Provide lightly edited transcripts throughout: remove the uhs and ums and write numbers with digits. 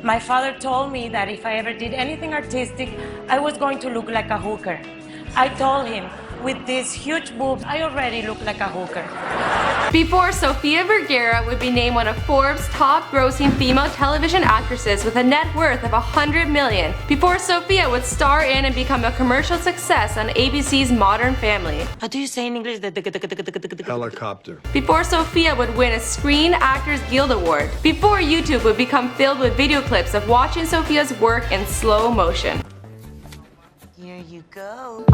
My father told me that if I ever did anything artistic, I was going to look like a hooker. I told him, with these huge boobs, I already look like a hooker. Before Sofia Vergara would be named one of Forbes' top-grossing female television actresses with a net worth of $100 million. Before Sofia would star in and become a commercial success on ABC's Modern Family. How do you say in English? Helicopter. Before Sofia would win a Screen Actors Guild Award. Before YouTube would become filled with video clips of watching Sofia's work in slow motion. Here you go.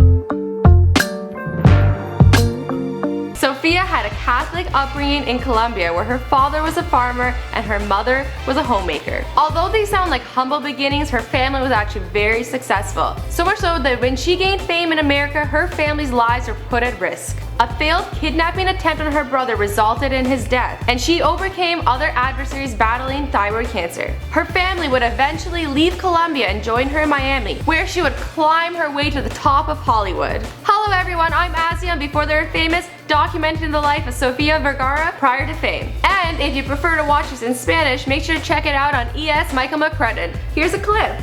Sofia had a Catholic upbringing in Colombia where her father was a farmer and her mother was a homemaker. Although they sound like humble beginnings, her family was actually very successful. So much so that when she gained fame in America, her family's lives were put at risk. A failed kidnapping attempt on her brother resulted in his death, and she overcame other adversaries battling thyroid cancer. Her family would eventually leave Colombia and join her in Miami, where she would climb her way to the top of Hollywood. Hello everyone, I'm Azzy on Before They Were Famous, documenting the life of Sofia Vergara prior to fame. And if you prefer to watch this in Spanish, make sure to check it out on ES Michael McCrudden. Here's a clip.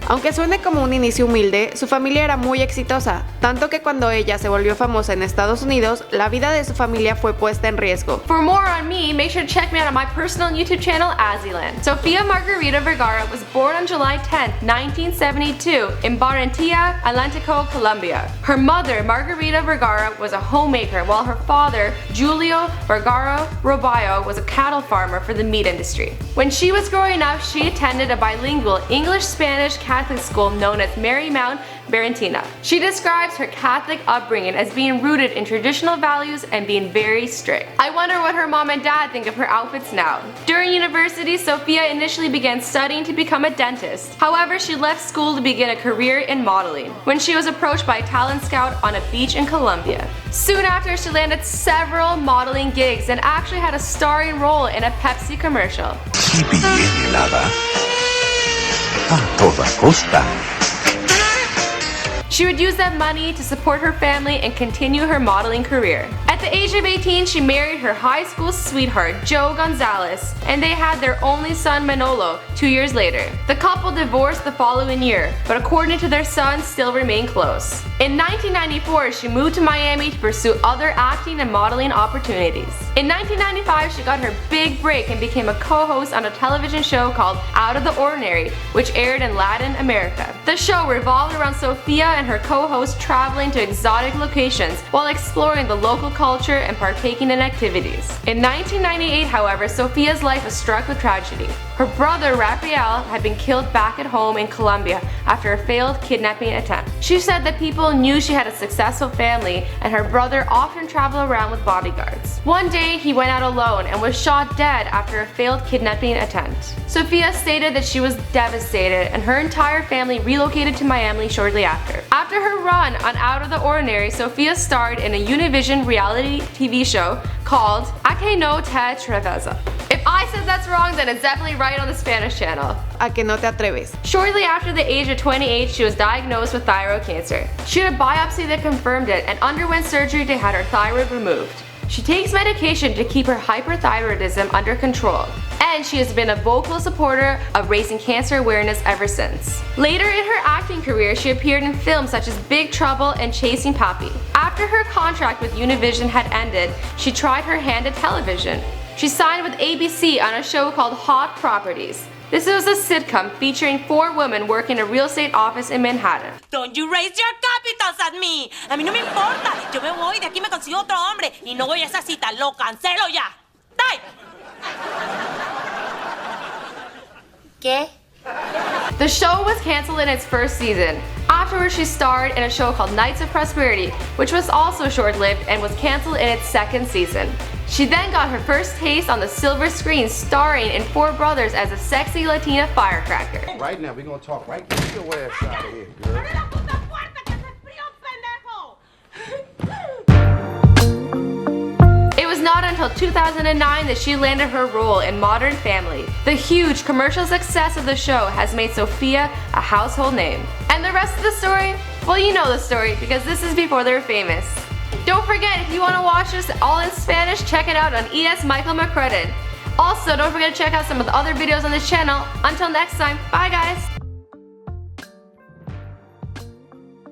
Aunque suene como un inicio humilde, su familia era muy exitosa, tanto que cuando ella se volvió famosa en Estados Unidos, la vida de su familia fue puesta en riesgo. For more on me, make sure to check me out on my personal YouTube channel, Azzyland. Sofia Margarita Vergara was born on July 10, 1972 in Barranquilla, Atlántico, Colombia. Her mother, Margarita Vergara, was a homemaker, while her father, Julio Vergara Roballo, was a cattle farmer for the meat industry. When she was growing up, she attended a bilingual English-Spanish Catholic school known as Marymount Barrantina. She describes her Catholic upbringing as being rooted in traditional values and being very strict. I wonder what her mom and dad think of her outfits now. During university, Sofia initially began studying to become a dentist. However, she left school to begin a career in modeling when she was approached by a talent scout on a beach in Colombia. Soon after, she landed several modeling gigs and actually had a starring role in a Pepsi commercial. A toda costa. She would use that money to support her family and continue her modeling career. At the age of 18, she married her high school sweetheart, Joe Gonzalez, and they had their only son, Manolo, 2 years later. The couple divorced the following year, but according to their son, still remain close. In 1994, she moved to Miami to pursue other acting and modeling opportunities. In 1995, she got her big break and became a co-host on a television show called Out of the Ordinary, which aired in Latin America. The show revolved around Sofia and her co-host traveling to exotic locations while exploring the local culture and partaking in activities. In 1998, however, Sofia's life was struck with tragedy. Her brother, Rafael, had been killed back at home in Colombia after a failed kidnapping attempt. She said that people knew she had a successful family and her brother often traveled around with bodyguards. One day, he went out alone and was shot dead after a failed kidnapping attempt. Sofia stated that she was devastated and her entire family relocated to Miami shortly after. After her run on Out of the Ordinary, Sofia starred in a Univision reality TV show called A que no te atreves. If I said that's wrong, then it's definitely right on the Spanish channel. A que no te atreves. Shortly after the age of 28, she was diagnosed with thyroid cancer. She had a biopsy that confirmed it and underwent surgery to have her thyroid removed. She takes medication to keep her hyperthyroidism under control, and she has been a vocal supporter of raising cancer awareness ever since. Later in her acting career, she appeared in films such as Big Trouble and Chasing Papi. After her contract with Univision had ended, she tried her hand at television. She signed with ABC on a show called Hot Properties. This was a sitcom featuring 4 women working a real estate office in Manhattan. Don't you raise your capitals at me. A mí no me importa. Yo me voy, de aquí me consigo otro hombre. Y no voy a esa cita, lo cancelo ya. ¡Dai! ¿Qué? The show was canceled in its first season. Afterwards, she starred in a show called Knights of Prosperity, which was also short-lived and was canceled in its second season. She then got her first taste on the silver screen, starring in 4 Brothers as a sexy Latina firecracker. Right now, we're gonna talk right now. Get your ass out of here, girl. It was not until 2009 that she landed her role in Modern Family. The huge commercial success of the show has made Sofia a household name. And the rest of the story? Well, you know the story because this is Before They Were Famous. Don't forget, if you want to watch this all in Spanish, check it out on ES Michael McCrudden. Also, don't forget to check out some of the other videos on this channel. Until next time, bye guys!